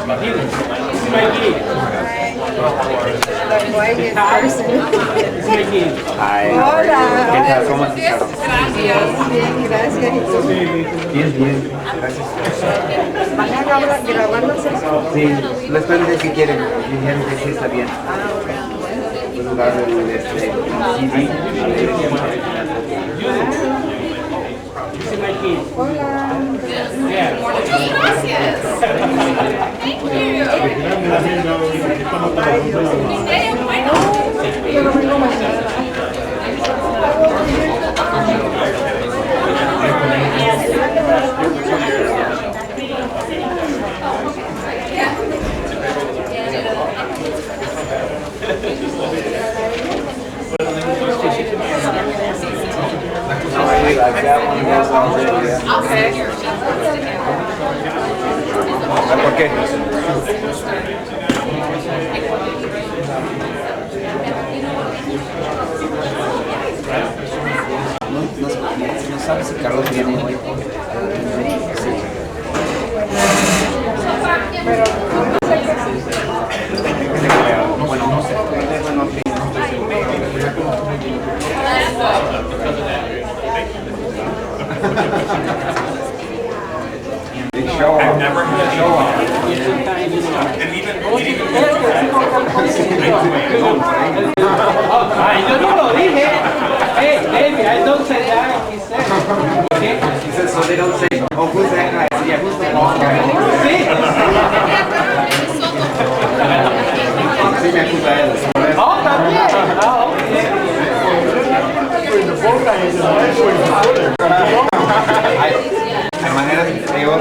Hi, Hola. ¿qué tal? ¿Cómo has estado? Bien, gracias. ¿Y tú? Bien, bien, gracias. ¿Van a grabar los esos? Sí, les pregunté si quieren, dijeron que sí está bien. Puedo dar el CD, a ver Hola. Yo no vengo mañana. ¿Por qué? No sabes si Carlos viene hoy. Bueno, no sé. Bueno, sí, no estoy seguro. Show I've never had a show off. And Ay, yo no lo dije. Hey, baby, I don't say that. He said. Okay? He said, so they don't say, oh, who's that guy? So, yeah, who's the ball guy? Sí. Sí, me acusa él. Oh, también. Ah, okay. Hay maneras peor.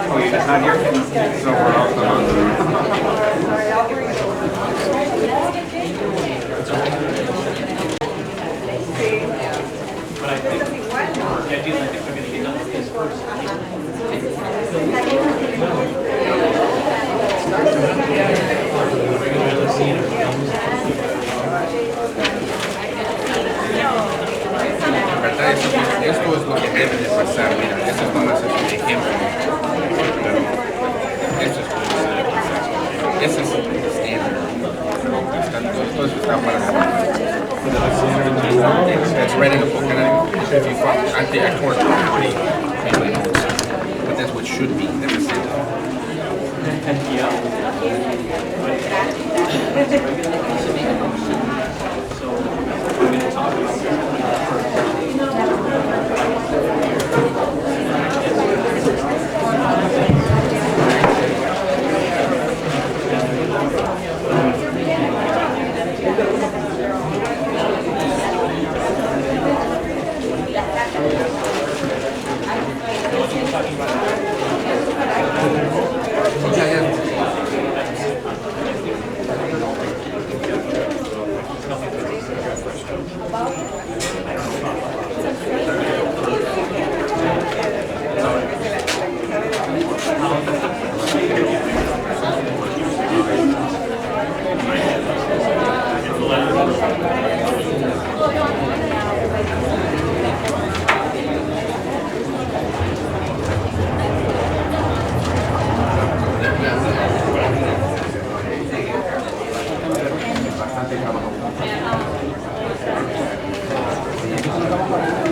Oh, you're just not here? So we're off the month. esto es lo que debe de pasar, mira, esto es nomás un ejemplo, pero esto es lo que debe pasar. Ese es el estándar. Todo eso está para it's right in the book, and if you follow, I think I tore it pretty notes, but that's what should be. That's the same.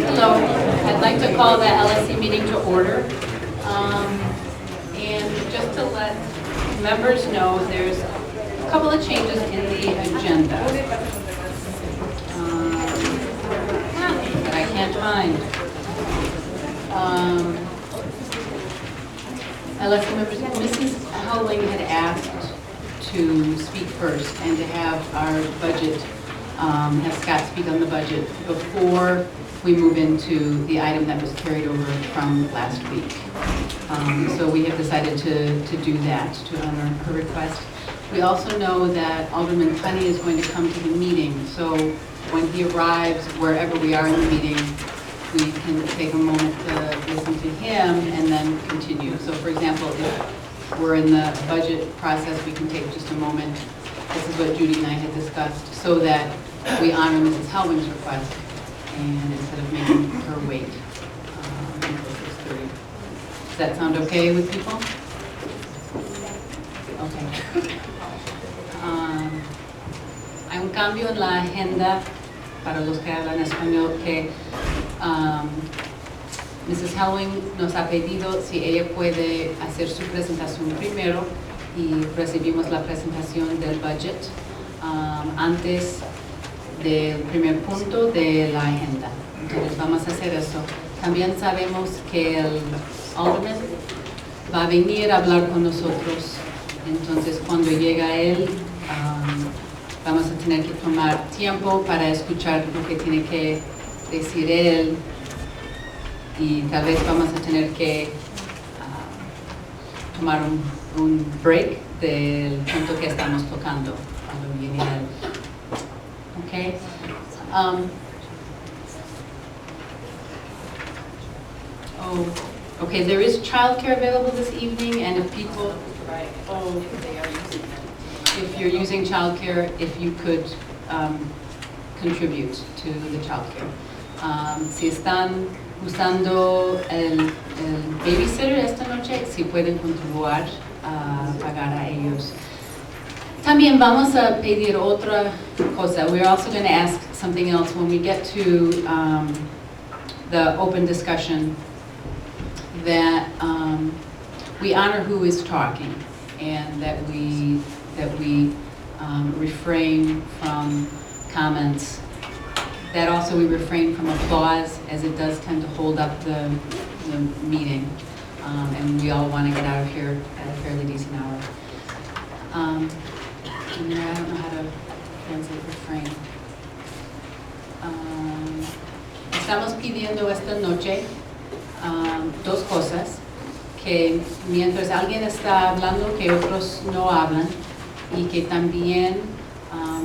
Hello, I'd like to call the LSC meeting to order. And just to let members know, there's a couple of changes in the agenda that I can't find. LSC members, Mrs. Howling had asked to speak first and to have our budget, have Scott speak on the budget before we move into the item that was carried over from last week. So we have decided to do that, to honor her request. We also know that Alderman Tunney is going to come to the meeting, so when he arrives, wherever we are in the meeting, we can take a moment to listen to him and then continue. So for example, if we're in the budget process, we can take just a moment. This is what Judy and I had discussed, so that we honor Mrs. Helwing's request, and instead of making her wait until 6:30. Does that sound okay with people? Okay. Hay un cambio en la agenda para los que hablan español, que Mrs. Helwing nos ha pedido si ella puede hacer su presentación primero y recibimos la presentación del budget antes del primer punto de la agenda. Entonces vamos a hacer eso. También sabemos que el Alderman va a venir a hablar con nosotros. Entonces cuando llega él, vamos a tener que tomar tiempo para escuchar lo que tiene que decir él, y tal vez vamos a tener que tomar un break del punto que estamos tocando cuando viene él. Okay. Okay, there is childcare available this evening, and if people, if you're using childcare, if you could contribute to the childcare. Si están usando el babysitter esta noche, si pueden contribuir a pagar a ellos. También vamos a pedir otra cosa. We're also going to ask something else when we get to the open discussion, that we honor who is talking, and that we refrain from comments. That also we refrain from applause, as it does tend to hold up the meeting, and we all want to get out of here at a fairly decent hour. And I don't know how to translate refrain. Estamos pidiendo esta noche dos cosas: que mientras alguien está hablando, que otros no hablan, y que también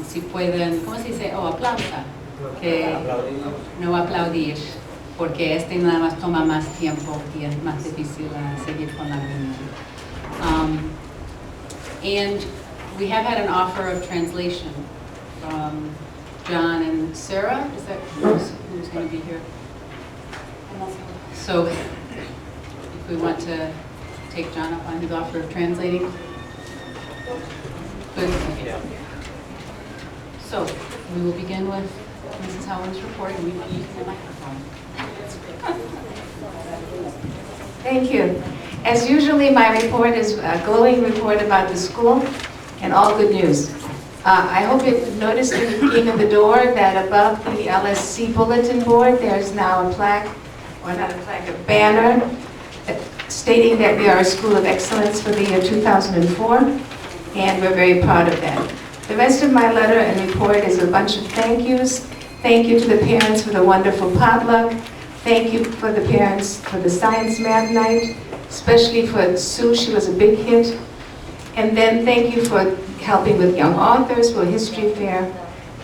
si pueden, ¿cómo se dice? Aplausa, que no aplaudir, porque nada más toma más tiempo y es más difícil seguir con la reunión. And we have had an offer of translation from John and Sarah. Is that who's going to be here? So if we want to take John up on his offer of translating. Good. Okay. So we will begin with Mrs. Howland's report, and you can use the microphone. Thank you. As usually, my report is a glowing report about the school and all good news. I hope you noticed when you came in the door that above the LSC bulletin board, there's now a plaque, or not a plaque, a banner stating that we are a school of excellence for the year 2004, and we're very proud of that. The rest of my letter and report is a bunch of thank yous. Thank you to the parents for the wonderful potluck. Thank you for the parents for the science math night, especially for Sue, she was a big hit. And then thank you for helping with young authors for history fair.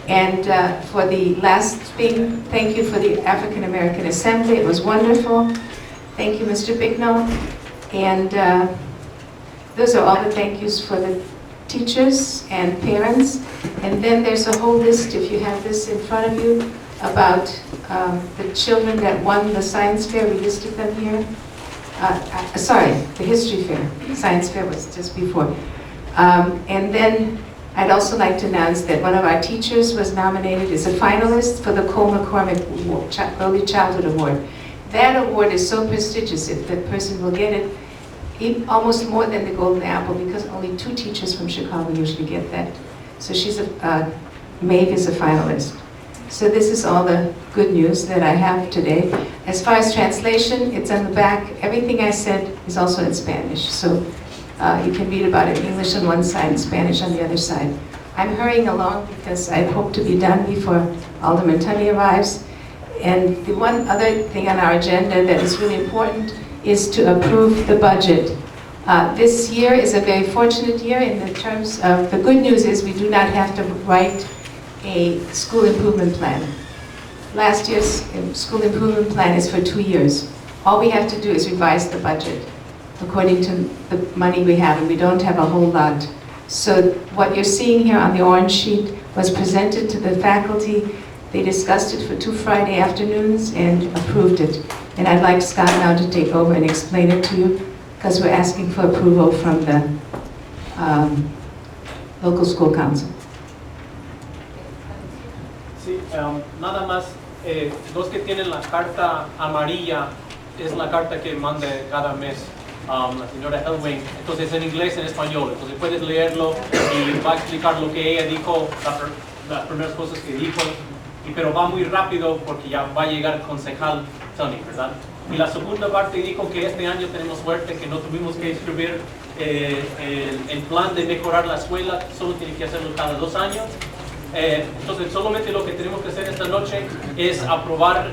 And for the last thing, thank you for the African American Assembly, it was wonderful. Thank you, Mr. Bignall. And those are all the thank yous for the teachers and parents. And then there's a whole list, if you have this in front of you, about the children that won the science fair. We listed them here. Sorry, the history fair. Science fair was just before. And then I'd also like to announce that one of our teachers was nominated as a finalist for the Cole McCormick Early Childhood Award. That award is so prestigious, if the person will get it, almost more than the Golden Apple, because only 2 teachers from Chicago usually get that. So she's Maeve is a finalist. So this is all the good news that I have today. As far as translation, it's on the back. Everything I said is also in Spanish. So you can read about it in English on one side and Spanish on the other side. I'm hurrying along because I hope to be done before Alderman Tunney arrives. And the one other thing on our agenda that is really important is to approve the budget. This year is a very fortunate year in the terms of, the good news is we do not have to write a school improvement plan. Last year's school improvement plan is for 2 years. All we have to do is revise the budget according to the money we have, and we don't have a whole lot. So what you're seeing here on the orange sheet was presented to the faculty. They discussed it for 2 Friday afternoons and approved it. And I'd like Scott now to take over and explain it to you, because we're asking for approval from the local school council. Sí, nada más, los que tienen la carta amarilla es la carta que manda cada mes la señora Elwing. Entonces en inglés y en español. Entonces puedes leerlo y va a explicar lo que ella dijo, las primeras cosas que dijo. Pero va muy rápido porque ya va a llegar el concejal Tony, ¿verdad? Y la segunda parte dijo que este año tenemos suerte que no tuvimos que escribir el plan de mejorar la escuela, solo tiene que hacerlo cada 2 años. Entonces solamente lo que tenemos que hacer esta noche es aprobar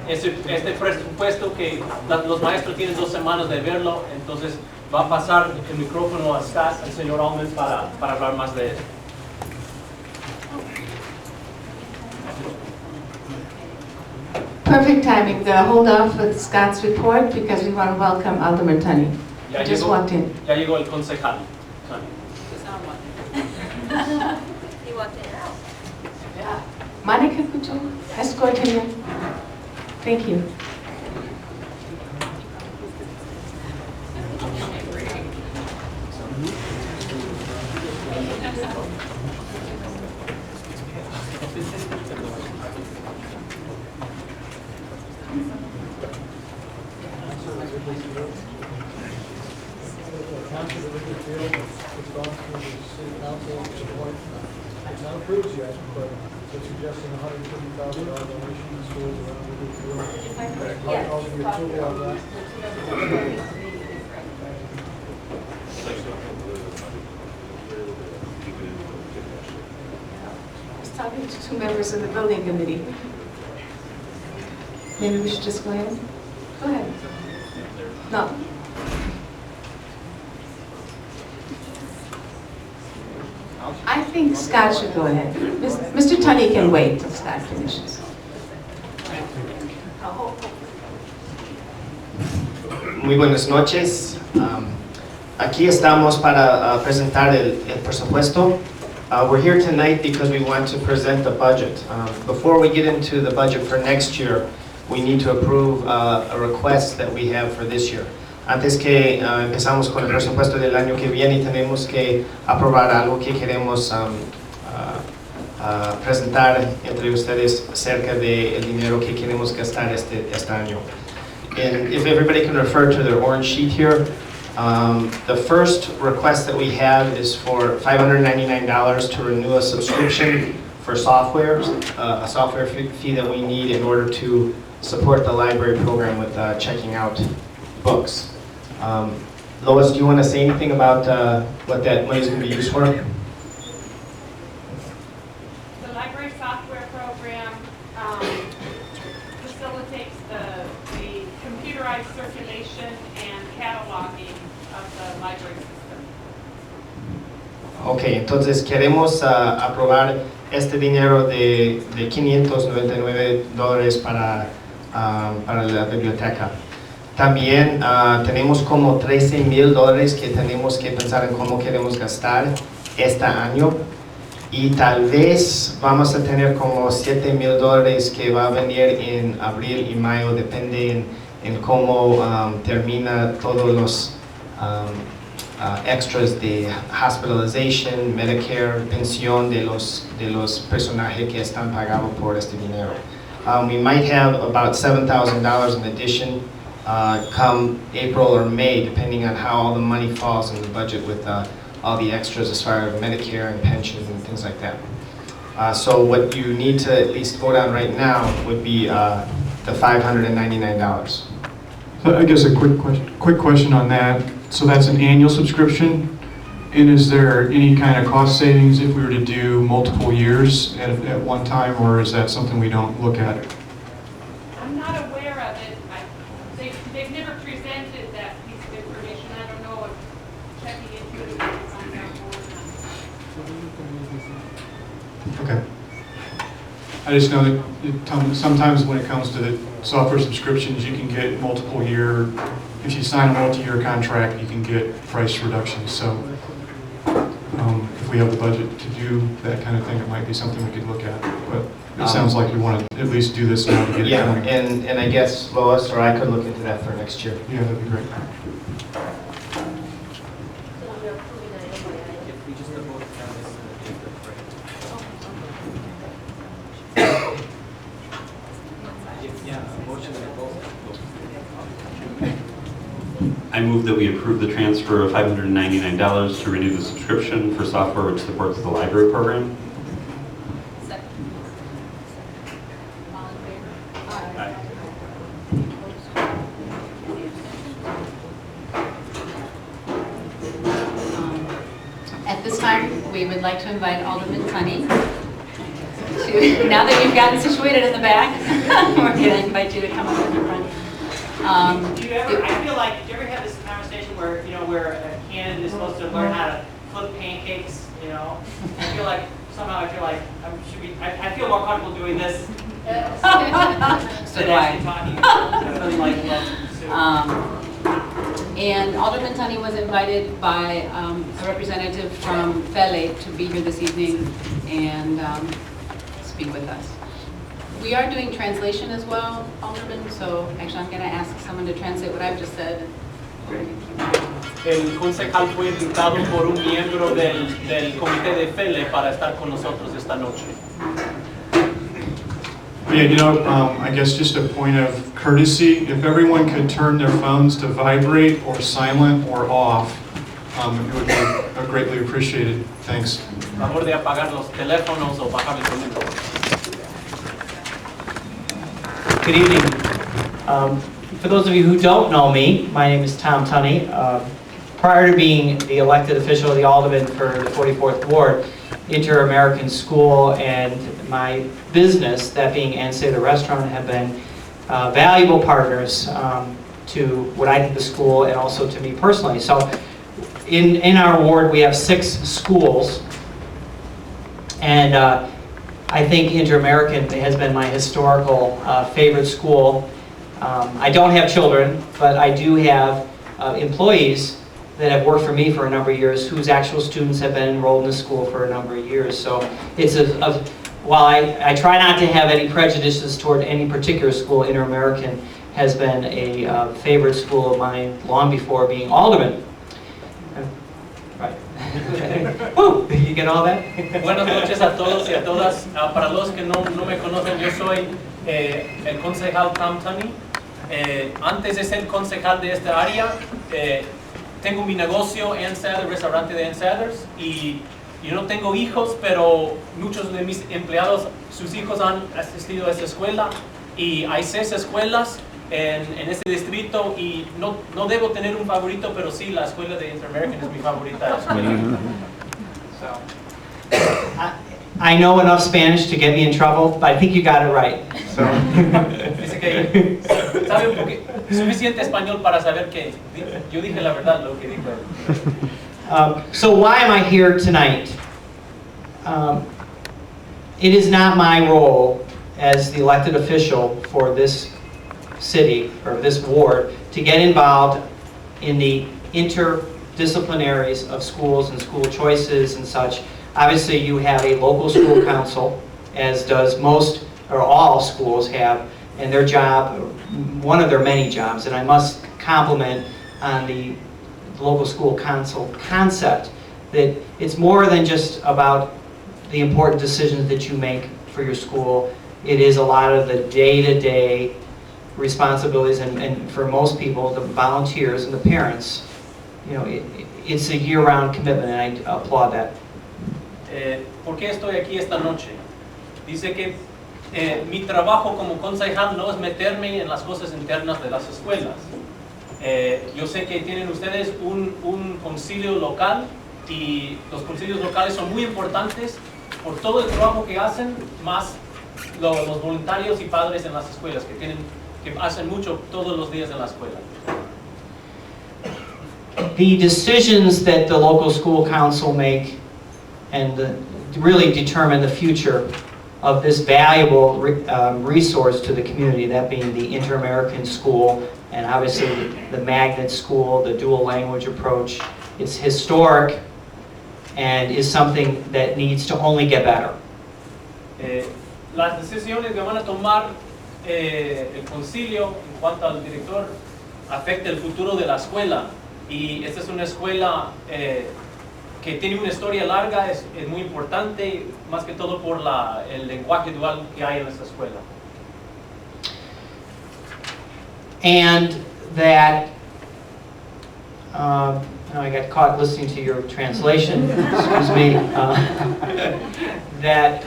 este presupuesto que los maestros tienen 2 semanas de verlo. Entonces va a pasar el micrófono a Scott, al señor Allman, para hablar más de eso. Perfect timing. We're going to hold off with Scott's report because we want to welcome Alderman Tunney. He just walked in. Ya llegó el concejal. He walked in. Monica, could you escort him in? Thank you. It's not approved yet, but they're suggesting $150,000 donation to schools around the field. I'll give you approval of that. I was talking to 2 members of the building committee. Maybe we should just go ahead? Go ahead. No. I think Scott should go ahead. Mr. Tunney can wait till Scott finishes. Muy buenas noches. Aquí estamos para presentar el presupuesto. We're here tonight because we want to present the budget. Before we get into the budget for next year, we need to approve a request that we have for this year. Antes que empezamos con el presupuesto del año que viene, tenemos que aprobar algo que queremos presentar entre ustedes acerca del dinero que queremos gastar este año. And if everybody can refer to their orange sheet here, the first request that we have is for $599 to renew a subscription for software, a software fee that we need in order to support the library program with checking out books. Lois, do you want to say anything about what that money is going to be used for? The library software program facilitates the computerized circulation and cataloging of the library system. Ok, entonces queremos aprobar este dinero de $599 para la biblioteca. También tenemos como $13,000 que tenemos que pensar en cómo queremos gastar este año, y tal vez vamos a tener como $7,000 que va a venir en abril y mayo, depende en cómo termina todos los extras de hospitalization, Medicare, pensión de los personajes que están pagados por este dinero. We might have about $7,000 in addition come April or May, depending on how all the money falls in the budget with all the extras as far as Medicare and pensions and things like that. So what you need to at least vote on right now would be the $599. So I guess a quick question on that. So that's an annual subscription, and is there any kind of cost savings if we were to do multiple years at one time, or is that something we don't look at? I'm not aware of it. They've never presented that piece of information. I don't know if checking into it would find out more or not. Okay. I just know that sometimes when it comes to the software subscriptions, you can get multiple year, if you sign a multi-year contract, you can get price reductions. So if we have the budget to do that kind of thing, it might be something we could look at. But it sounds like you want to at least do this now to get it going. And I guess Lois or I could look into that for next year. Yeah, that'd be great. I move that we approve the transfer of $599 to renew the subscription for software which supports the library program. Second. All in favor? Aye. At this time, we would like to invite Alderman Tunney to, now that you've gotten situated in the back, we're going to invite you to come up in the front. Do you ever, I feel like, do you ever have this conversation where, where a candidate is supposed to learn how to flip pancakes, I feel like, somehow I feel like, I feel more comfortable doing this. So do I. Talking about something like that. And Alderman Tunney was invited by a representative from FELE to be here this evening and speak with us. We are doing translation as well, Alderman, so actually I'm going to ask someone to translate what I've just said. El concejal fue invitado por un miembro del comité de FELE para estar con nosotros esta noche. Yeah, I guess just a point of courtesy, if everyone could turn their phones to vibrate or silent or off, it would be greatly appreciated. Thanks. Favor de apagar los teléfonos o bajar el sonido. Good evening. For those of you who don't know me, my name is Tom Tunney. Prior to being the elected official of the Alderman for the 44th Ward, Inter-American School and my business, that being Ansay the restaurant, have been valuable partners to what I think the school and also to me personally. So in our ward we have 6 schools, and I think Inter-American has been my historical favorite school. I don't have children, but I do have employees that have worked for me for a number of years whose actual students have been enrolled in the school for a number of years. So it's a while I try not to have any prejudices toward any particular school, Inter-American has been a favorite school of mine long before being alderman. Right. Woo, you get all that? Buenas noches a todos y a todas. Para los que no me conocen, yo soy el concejal Tom Tunney. Antes de ser concejal de esta área, tengo mi negocio, Ann Sadler, restaurante de Ann Sadler's, y yo no tengo hijos, pero muchos de mis empleados, sus hijos han asistido a esta escuela, y hay 6 escuelas en este distrito, y no debo tener un favorito, pero sí, la escuela de Inter-American es mi favorita escuela. I know enough Spanish to get me in trouble, but I think you got it right. So. Dice que sabe suficiente español para saber que yo dije la verdad, lo que dijo él. So why am I here tonight? It is not my role as the elected official for this city, or this ward, to get involved in the interdisciplinaries of schools and school choices and such. Obviously, you have a local school council, as does most or all schools have, and their job, one of their many jobs, and I must compliment on the local school council concept, that it's more than just about the important decisions that you make for your school. It is a lot of the day-to-day responsibilities, and for most people, the volunteers and the parents, you know, it's a year-round commitment, and I applaud that. ¿Por qué estoy aquí esta noche? Dice que mi trabajo como concejal no es meterme en las cosas internas de las escuelas. Yo sé que tienen ustedes un concilio local, y los concilios locales son muy importantes por todo el trabajo que hacen, más los voluntarios y padres en las escuelas que hacen mucho todos los días en la escuela. The decisions that the local school council make and really determine the future of this valuable resource to the community, that being the Inter-American School, and obviously the magnet school, the dual language approach. It's historic and is something that needs to only get better. Las decisiones que van a tomar el concilio en cuanto al director afecta el futuro de la escuela, y esta es una escuela que tiene una historia larga, es muy importante, más que todo por el lenguaje dual que hay en esta escuela. And that, I got caught listening to your translation, excuse me, that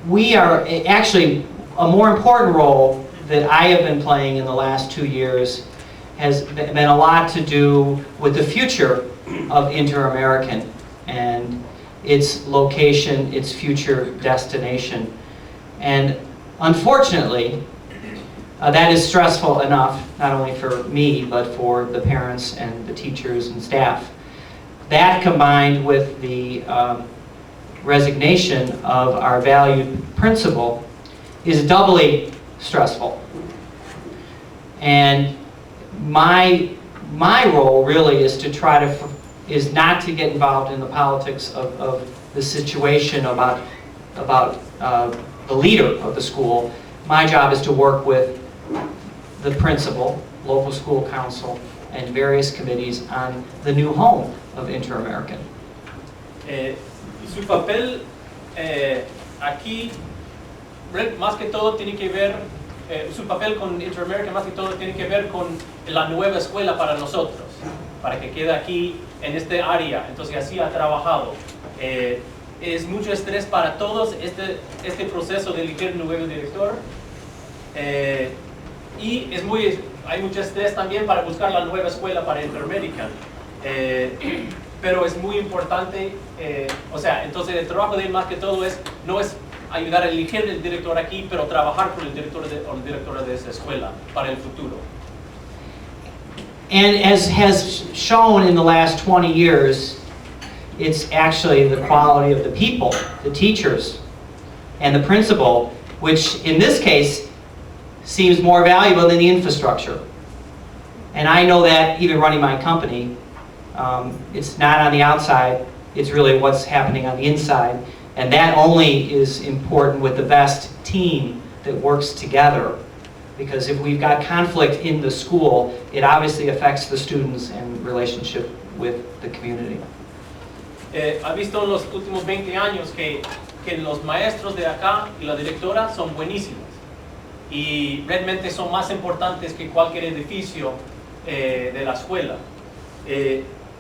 we are actually, a more important role that I have been playing in the last 2 years has been a lot to do with the future of Inter-American and its location, its future destination. And unfortunately, that is stressful enough, not only for me, but for the parents and the teachers and staff. That combined with the resignation of our valued principal is doubly stressful. And my role really is to try to, is not to get involved in the politics of the situation about the leader of the school. My job is to work with the principal, local school council, and various committees on the new home of Inter-American. Su papel aquí, más que todo, tiene que ver, su papel con Inter-American más que todo tiene que ver con la nueva escuela para nosotros, para que quede aquí en este área. Entonces así ha trabajado. Es mucho estrés para todos este proceso de elegir un nuevo director. Y hay mucho estrés también para buscar la nueva escuela para Inter-American. Pero es muy importante, o sea, entonces el trabajo de él más que todo no es ayudar a elegir el director aquí, pero trabajar con el director o directora de esa escuela para el futuro. And as has shown in the last 20 years, it's actually the quality of the people, the teachers, and the principal, which in this case seems more valuable than the infrastructure. And I know that even running my company, it's not on the outside, It's really what's happening on the inside. And that only is important with the best team that works together. Because if we've got conflict in the school, it obviously affects the students and relationship with the community. Ha visto en los últimos 20 años que los maestros de acá y la directora son buenísimos y realmente son más importantes que cualquier edificio de la escuela.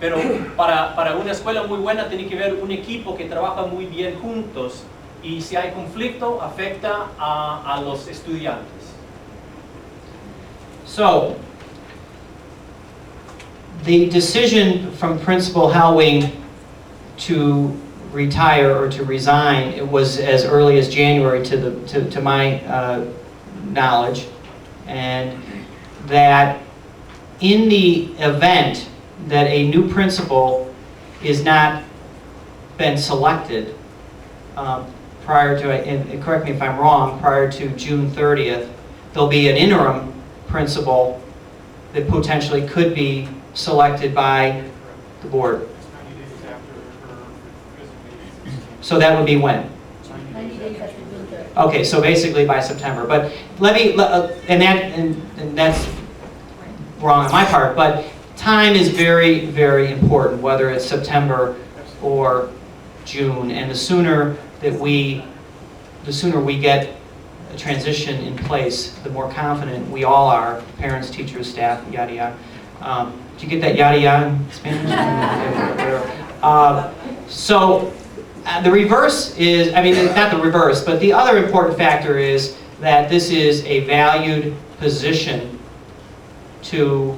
Pero para una escuela muy buena tiene que haber un equipo que trabaja muy bien juntos y si hay conflicto afecta a los estudiantes. So, the decision from Principal Hellwing to retire or to resign, it was as early as January to my knowledge, and that in the event that a new principal is not been selected prior to, and correct me if I'm wrong, prior to June 30th, there'll be an interim principal that potentially could be selected by the board. So that would be when? Okay, so basically by September. But and that's wrong on my part, but time is very, very important, whether it's September or June, and the sooner we get a transition in place, the more confident we all are, parents, teachers, staff, yada yada. Did you get that yada yada in Spanish? The reverse is, I mean, not the reverse, but the other important factor is that this is a valued position to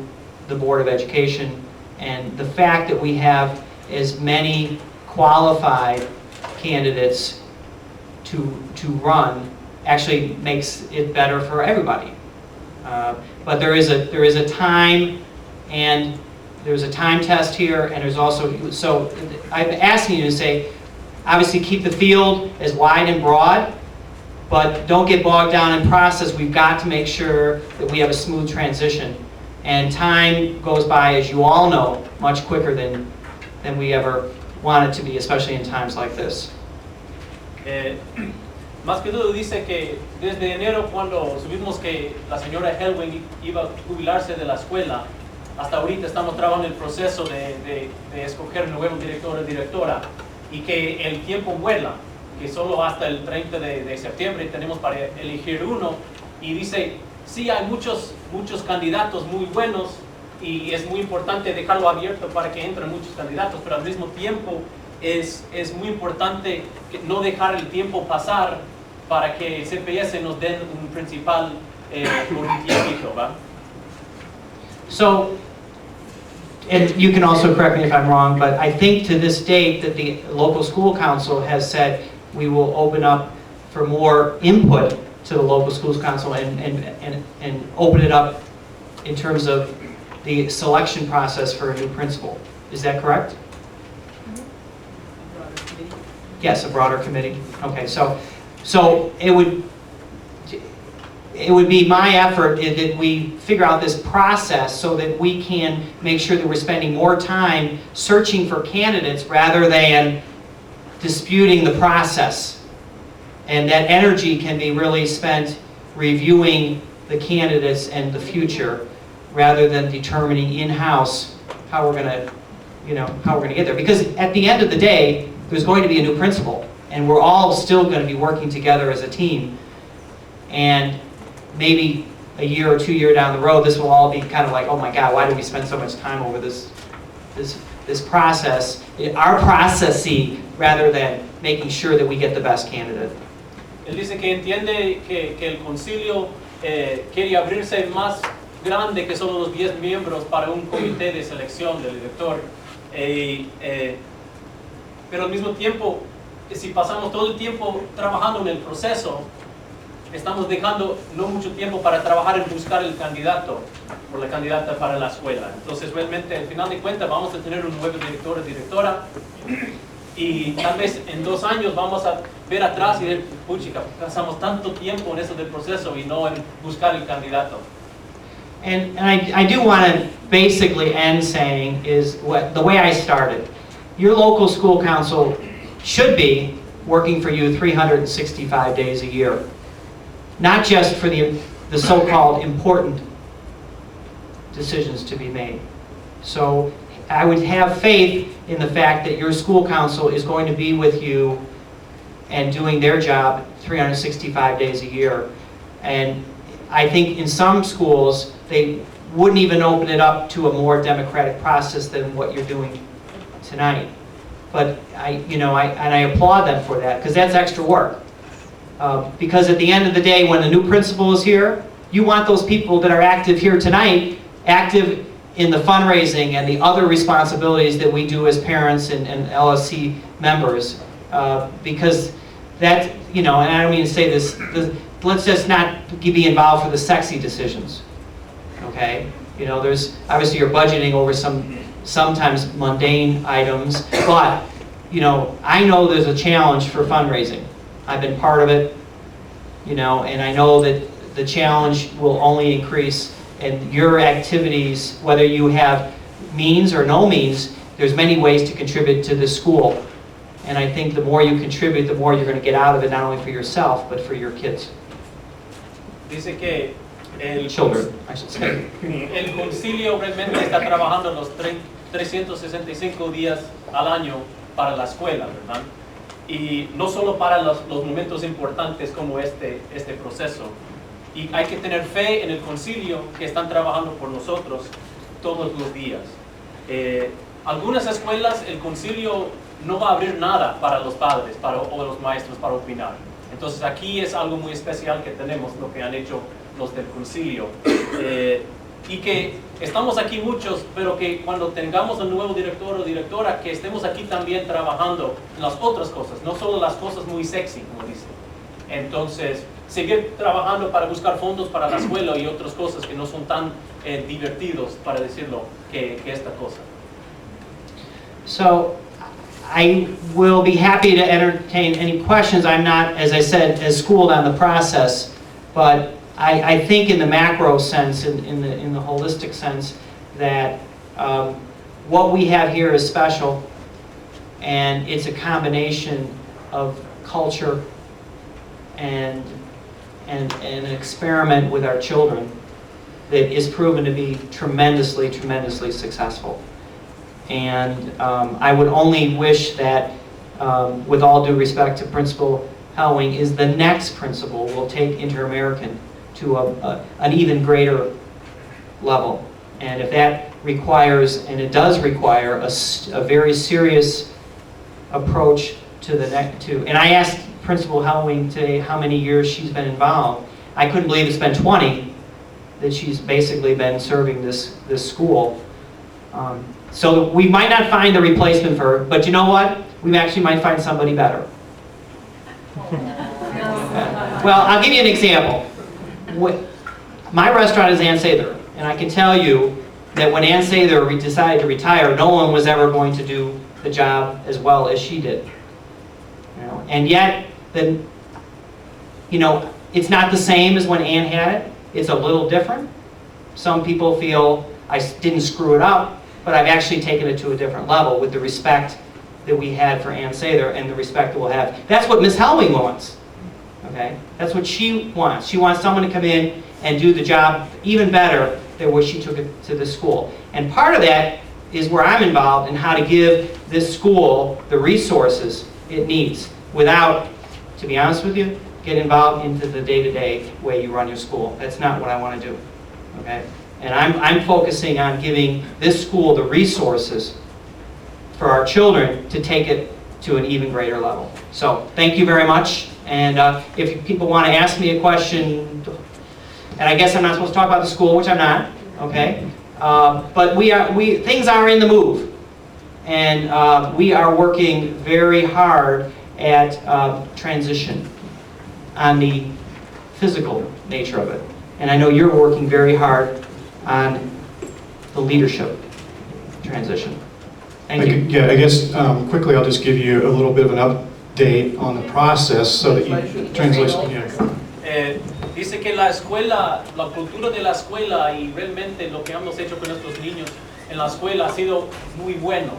the Board of Education, and the fact that we have as many qualified candidates to run actually makes it better for everybody. But there is a time, and there's a time test here, and there's also, so I'm asking you to say, obviously keep the field as wide and broad, but don't get bogged down in process. We've got to make sure that we have a smooth transition. And time goes by, as you all know, much quicker than we ever want it to be, especially in times like this. Más que todo dice que desde enero, cuando supimos que la señora Hellwing iba a jubilarse de la escuela, hasta ahorita estamos trabajando el proceso de escoger un nuevo director o directora, y que el tiempo vuela, que solo hasta el 30 de septiembre tenemos para elegir uno, y dice, sí hay muchos candidatos muy buenos, y es muy importante dejarlo abierto para que entren muchos candidatos, pero al mismo tiempo es muy importante no dejar el tiempo pasar para que el CPS nos den un principal por un tiempito, ¿va? So, and you can also correct me if I'm wrong, but I think to this date that the local school council has said we will open up for more input to the local schools council and open it up in terms of the selection process for a new principal. Is that correct? Yes, a broader committee. Okay, so it would be my effort that we figure out this process so that we can make sure that we're spending more time searching for candidates rather than disputing the process. And that energy can be really spent reviewing the candidates and the future rather than determining in-house how we're going to get there. Because at the end of the day, there's going to be a new principal, and we're all still going to be working together as a team. And maybe a year or 2 years down the road, this will all be kind of like, oh my God, why did we spend so much time over this process, our processing, rather than making sure that we get the best candidate. Él dice que entiende que el concilio quiere abrirse más grande que solo los 10 miembros para un comité de selección del director. Pero al mismo tiempo, si pasamos todo el tiempo trabajando en el proceso, estamos dejando no mucho tiempo para trabajar en buscar el candidato o la candidata para la escuela. Entonces realmente al final de cuentas vamos a tener un nuevo director o directora y tal vez en 2 años vamos a ver atrás y decir, puchica, pasamos tanto tiempo en eso del proceso y no en buscar el candidato. And I do want to basically end saying is the way I started. your local school council should be working for you 365 days a year. Not just for the so-called important decisions to be made. So I would have faith in the fact that your school council is going to be with you and doing their job 365 days a year. And I think in some schools, they wouldn't even open it up to a more democratic process than what you're doing tonight. But I applaud them for that, because that's extra work. Because at the end of the day, when the new principal is here, you want those people that are active here tonight, active in the fundraising and the other responsibilities that we do as parents and LSC members. Because that, and I don't mean to say this, let's just not be involved for the sexy decisions, okay? There's, obviously you're budgeting over sometimes mundane items, but, I know there's a challenge for fundraising. I've been part of it, and I know that the challenge will only increase, and your activities, whether you have means or no means, there's many ways to contribute to the school. And I think the more you contribute, the more you're going to get out of it, not only for yourself, but for your kids. Dice que Children, I should say. El concilio realmente está trabajando los 365 días al año para la escuela, ¿verdad? Y no solo para los momentos importantes como este proceso. Y hay que tener fe en el concilio que están trabajando por nosotros todos los días. Algunas escuelas, el concilio no va a abrir nada para los padres o los maestros para opinar. Entonces aquí es algo muy especial que tenemos, lo que han hecho los del concilio. Y que estamos aquí muchos, pero que cuando tengamos un nuevo director o directora, que estemos aquí también trabajando en las otras cosas, no solo las cosas muy sexy, como dicen. Entonces, seguir trabajando para buscar fondos para la escuela y otras cosas que no son tan divertidos, para decirlo, que esta cosa. So, I will be happy to entertain any questions. I'm not, as I said, as schooled on the process, but I think in the macro sense, in the holistic sense, that what we have here is special, and it's a combination of culture and an experiment with our children that is proven to be tremendously, tremendously successful. And I would only wish that, with all due respect to Principal Hellwing, is the next principal will take Inter-American to an even greater level. And if that requires, and it does require, a very serious approach to the next, and I asked Principal Hellwing today how many years she's been involved. I couldn't believe it's been 20 that she's basically been serving this school. So we might not find a replacement for her, but you know what? We actually might find somebody better. Well, I'll give you an example. My restaurant is Ann Sather, and I can tell you that when Ann Sather decided to retire, no one was ever going to do the job as well as she did. And yet, it's not the same as when Ann had it. It's a little different. Some people feel I didn't screw it up, but I've actually taken it to a different level with the respect that we had for Ann Sather and the respect that we'll have. That's what Ms. Hellwing wants. Okay? That's what she wants. She wants someone to come in and do the job even better than where she took it to the school. And part of that is where I'm involved in how to give this school the resources it needs without, to be honest with you, get involved into the day-to-day way you run your school. That's not what I want to do. Okay? And I'm focusing on giving this school the resources for our children to take it to an even greater level. So thank you very much. And if people want to ask me a question, and I guess I'm not supposed to talk about the school, which I'm not, okay? But things are in the move. And we are working very hard at transition on the physical nature of it. And I know you're working very hard on the leadership transition. Thank you. Yeah, I guess quickly I'll just give you a little bit of an update on the process so that you translation. Yeah. Dice que la escuela, la cultura de la escuela y realmente lo que hemos hecho con nuestros niños en la escuela ha sido muy bueno.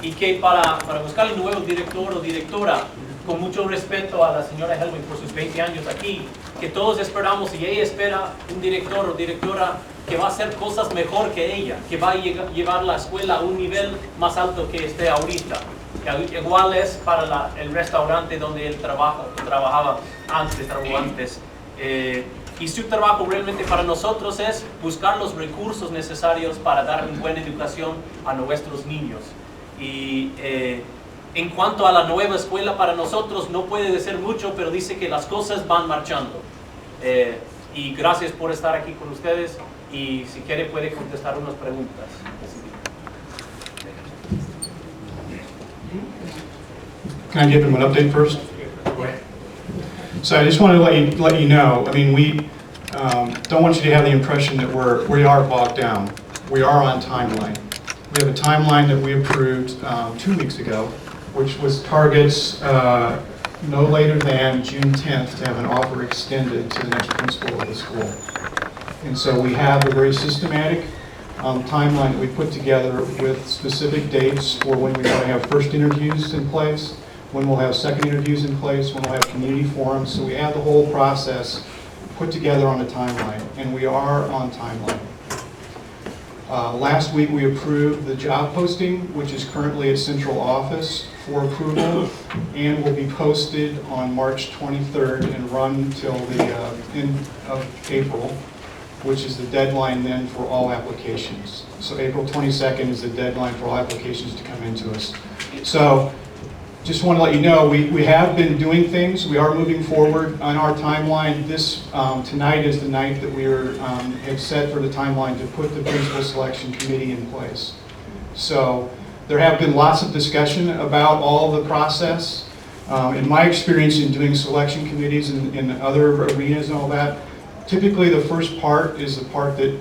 y que para buscar el nuevo director o directora, con mucho respeto a la señora Helwing por sus 20 años aquí, que todos esperamos y ella espera un director o directora que va a hacer cosas mejor que ella, que va a llevar la escuela a un nivel más alto que esté ahorita. Igual es para el restaurante donde él trabajaba antes. Y su trabajo realmente para nosotros es buscar los recursos necesarios para dar una buena educación a nuestros niños. Y en cuanto a la nueva escuela, para nosotros no puede decir mucho, pero dice que las cosas van marchando. Y gracias por estar aquí con ustedes, y si quiere puede contestar unas preguntas. Can I give them an update first? So I just wanted to let you know, I mean, we don't want you to have the impression that we are bogged down. We are on timeline. We have a timeline that we approved 2 weeks ago, which was targets no later than June 10th to have an offer extended to the next principal of the school. And so we have a very systematic timeline that we put together with specific dates for when we want to have first interviews in place, when we'll have second interviews in place, when we'll have community forums. So we have the whole process put together on a timeline, and we are on timeline. Last week we approved the job posting, which is currently at central office for approval, and will be posted on March 23rd and run till the end of April, which is the deadline then for all applications. So April 22nd is the deadline for all applications to come into us. So just want to let you know, we have been doing things. We are moving forward on our timeline. This tonight is the night that we have set for the timeline to put the principal selection committee in place. So there have been lots of discussion about all of the process. In my experience in doing selection committees in other arenas and all that, typically the first part is the part that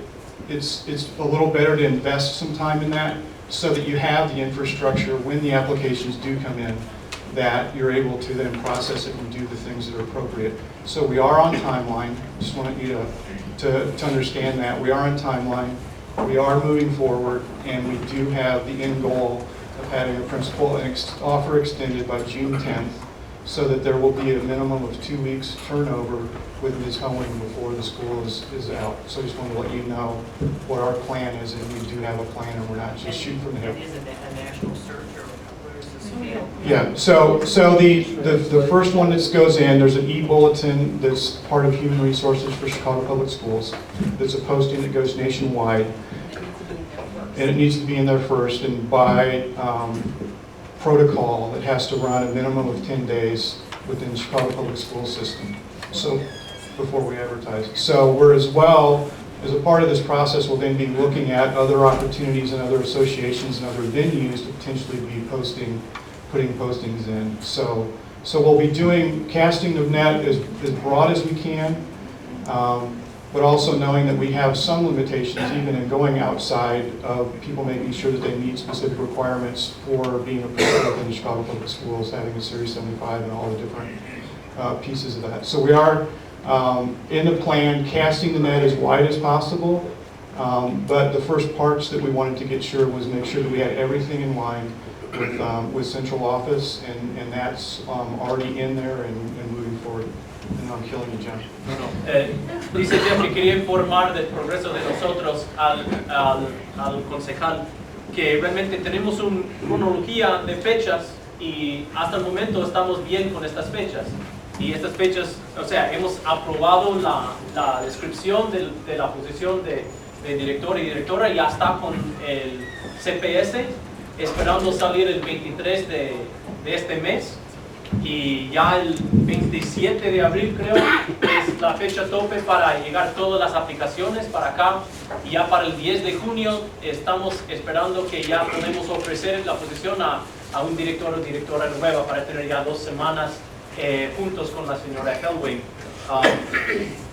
it's a little better to invest some time in that, so that you have the infrastructure when the applications do come in, that you're able to then process it and do the things that are appropriate. So we are on timeline. Just want you to understand that. We are on timeline. We are moving forward, and we do have the end goal of having a principal offer extended by June 10th, so that there will be a minimum of 2 weeks turnover with Ms. Helwing before the school is out. So I just wanted to let you know what our plan is, and we do have a plan, and we're not just shooting from the hip. Is it a national search, or where is this scale? Yeah, so the first one that goes in, there's an e-bulletin that's part of Human Resources for Chicago Public Schools. There's a posting that goes nationwide, and it needs to be in there first, and by protocol, it has to run a minimum of 10 days within the Chicago Public School system, so before we advertise. So we're, as well, as a part of this process, we'll then be looking at other opportunities and other associations and other venues to potentially be putting postings in. So we'll be casting the net as broad as we can, but also knowing that we have some limitations even in going outside of people making sure that they meet specific requirements for being a principal within the Chicago Public Schools, having a Series 75 and all the different pieces of that. So we are in the plan casting the net as wide as possible, but the first parts that we wanted to get sure was make sure that we had everything in line with central office, and that's already in there and moving forward. And I'm killing you, John. Dice Jeff que quería informar del progreso de nosotros al concejal, que realmente tenemos una cronología de fechas y hasta el momento estamos bien con estas fechas. Y estas fechas, o sea, hemos aprobado la descripción de la posición de director y directora, y ya está con el CPS, esperando salir el 23 de este mes. Y ya el 27 de abril, creo, es la fecha tope para llegar todas las aplicaciones para acá, y ya para el 10 de junio estamos esperando que ya podemos ofrecer la posición a un director o directora nueva para tener ya 2 semanas juntos con la señora Helwing.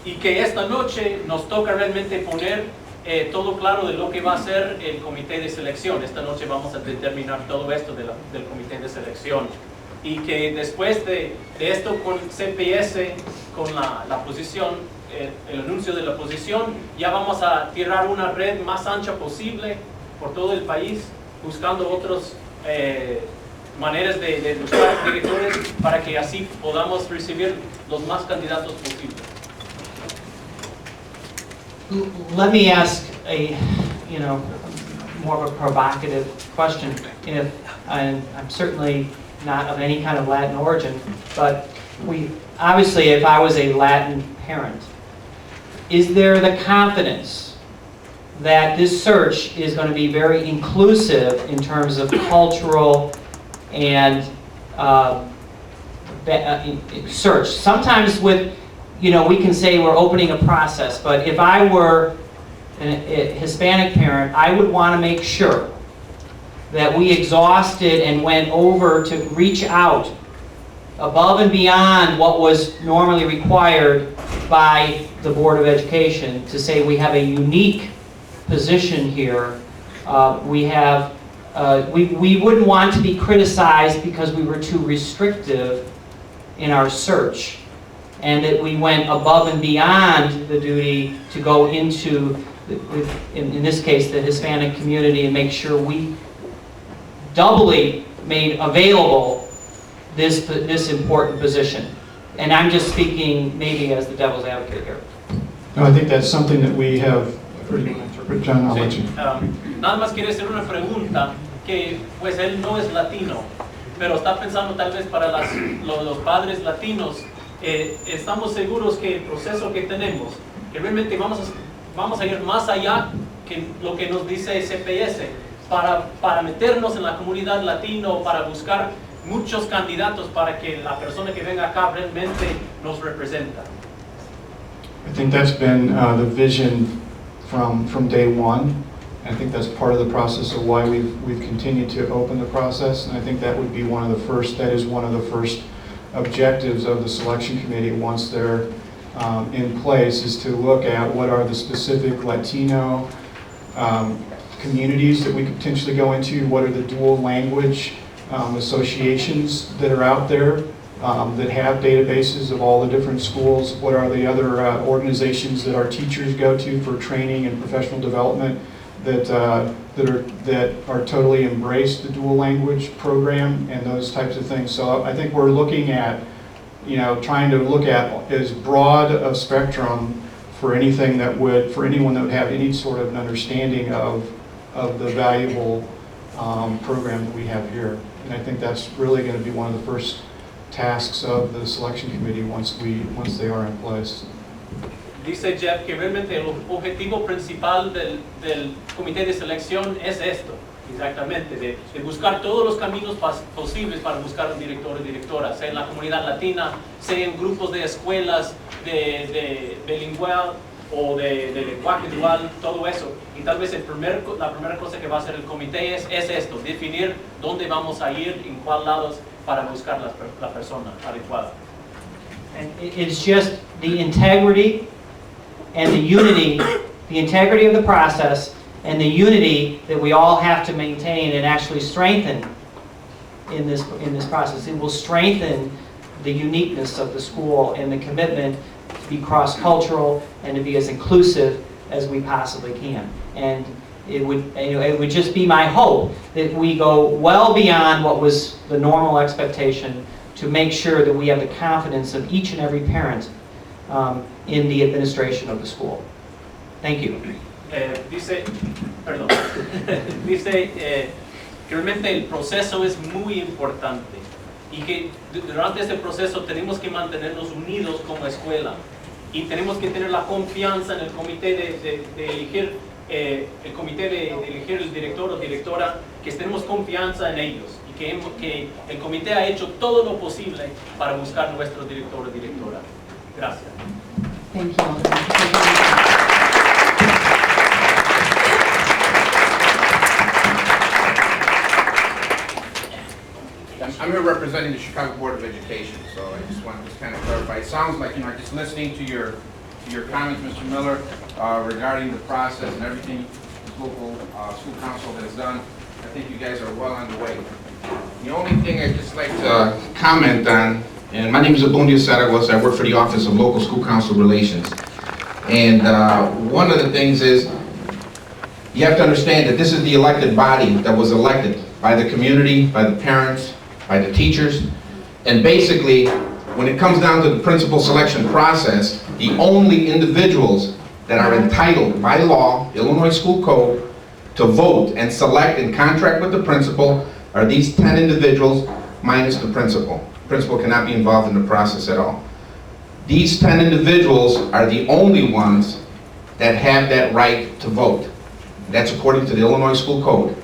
Y que esta noche nos toca realmente poner todo claro de lo que va a ser el comité de selección. Esta noche vamos a determinar todo esto del comité de selección. Y que después de esto con CPS, con la posición, el anuncio de la posición, ya vamos a tirar una red más ancha posible por todo el país, buscando otros maneras de buscar directores para que así podamos recibir los más candidatos posibles. Let me ask a, more of a provocative question. If, and I'm certainly not of any kind of Latin origin, but obviously if I was a Latin parent, is there the confidence that this search is going to be very inclusive in terms of cultural and search? Sometimes with, we can say we're opening a process, but if I were a Hispanic parent, I would want to make sure that we exhausted and went over to reach out above and beyond what was normally required by the Board of Education to say we have a unique position here. We wouldn't want to be criticized because we were too restrictive in our search, and that we went above and beyond the duty to go into, in this case, the Hispanic community and make sure we doubly made available this important position. And I'm just speaking maybe as the devil's advocate here. No, I think that's something that we have. John, I'll let you. Nada más quiere hacer una pregunta, que pues él no es latino, pero está pensando tal vez para los padres latinos, estamos seguros que el proceso que tenemos, que realmente vamos a ir más allá que lo que nos dice CPS, para meternos en la comunidad latino, para buscar muchos candidatos para que la persona que venga acá realmente nos representa. I think that's been the vision from day one. I think that's part of the process of why we've continued to open the process, and I think that would be one of the first objectives of the selection committee once they're in place, is to look at what are the specific Latino communities that we could potentially go into, what are the dual language associations that are out there that have databases of all the different schools, what are the other organizations that our teachers go to for training and professional development that are totally embrace the dual language program and those types of things. So I think we're looking at, trying to look at as broad a spectrum for anyone that would have any sort of an understanding of the valuable program that we have here. And I think that's really going to be one of the first tasks of the selection committee once they are in place. Dice Jeff que realmente el objetivo principal del comité de selección es esto, exactamente, de buscar todos los caminos posibles para buscar un director o directora, sea en la comunidad latina, sea en grupos de escuelas de bilingual o de lenguaje dual, todo eso. Y tal vez la primera cosa que va a hacer el comité es esto, definir dónde vamos a ir, en cuál lados, para buscar la persona adecuada. And it's just the integrity and the unity, the integrity of the process and the unity that we all have to maintain and actually strengthen in this process. It will strengthen the uniqueness of the school and the commitment to be cross-cultural and to be as inclusive as we possibly can. And it would just be my hope that we go well beyond what was the normal expectation to make sure that we have the confidence of each and every parent in the administration of the school. Thank you. Dice que realmente el proceso es muy importante y que durante este proceso tenemos que mantenernos unidos como escuela y tenemos que tener la confianza en el comité de elegir el director o directora, que tenemos confianza en ellos y que el comité ha hecho todo lo posible para buscar nuestro director o directora. Gracias. Thank you. I'm here representing the Chicago Board of Education, so I just wanted to kind of clarify. It sounds like, just listening to your comments, Mr. Miller, regarding the process and everything the local school council has done. I think you guys are well on the way. The only thing I'd just like to comment on, and my name is Abundia Saraguas, I work for the Office of Local School Council Relations. And one of the things is, you have to understand that this is the elected body that was elected by the community, by the parents, by the teachers. And basically, when it comes down to the principal selection process, the only individuals that are entitled by law, Illinois School Code, to vote and select and contract with the principal are these 10 individuals minus the principal. The principal cannot be involved in the process at all. These 10 individuals are the only ones that have that right to vote. That's according to the Illinois School Code.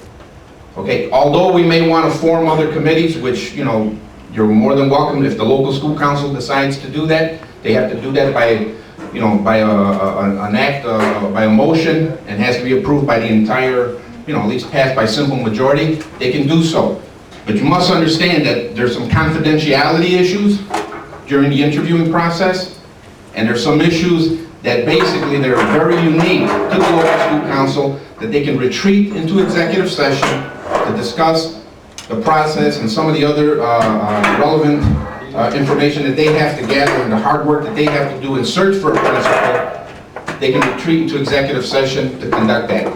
Okay, although we may want to form other committees, which, you know, you're more than welcome if the local school council decides to do that. They have to do that by, you know, by an act, by a motion, and has to be approved by the entire, you know, at least passed by simple majority. They can do so. But you must understand that there's some confidentiality issues during the interviewing process, and there's some issues that basically they're very unique to the local school council, that they can retreat into executive session to discuss the process and some of the other relevant information that they have to gather and the hard work that they have to do in search for a principal. They can retreat into executive session to conduct that.